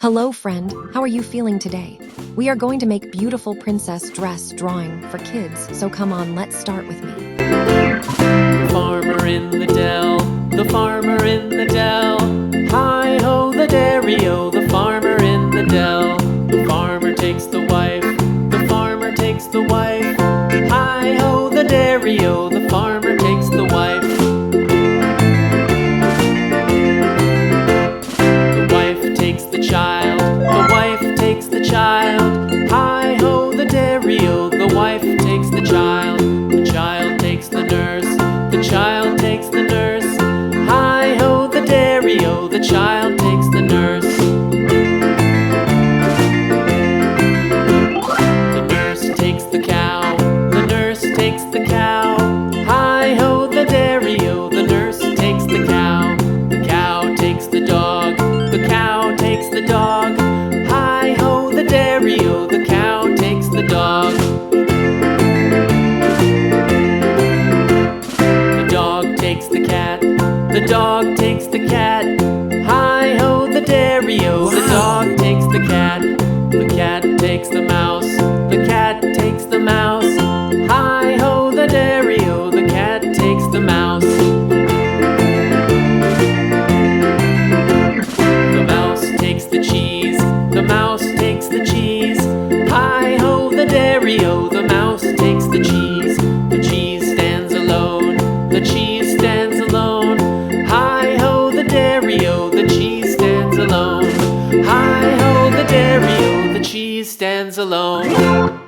Hello, friend. How are you feeling today? We are going to make beautiful princess dress drawing for kids, so come on, let's start with me. The farmer in the dell, the farmer in the dell. Hi-ho, the dairy-o, the farmer in the dell. The farmer takes the wife, the farmer takes the wife. Hi-ho, the dairy-o, the farmer takes the wife. The wife takes the child, the wife takes the child. Hi-ho, the dairy-o, the wife takes the child. The child takes the nurse, the child takes the nurse. Hi-ho, the dairy-o, the child takes the nurse. The nurse takes the cow, the nurse takes the cow. Hi-ho, the dairy-o, the nurse takes the cow. The cow takes the dog, the cow takes the dog. Hi-ho, the dairy-o, the cow takes the dog. The dog takes the cat, the dog takes the cat. Hi-ho, the dairy-o, the dog takes the cat. The cat takes the mouse, the cat takes the mouse. Hi-ho, the dairy-o, the cat takes the mouse. The mouse takes the cheese, the mouse takes the cheese. Hi-ho, the dairy-o, the mouse takes the cheese. The cheese stands alone, the cheese stands alone. Hi-ho, the dairy-o, the cheese stands alone. Hi-ho, the dairy-o, the cheese stands alone.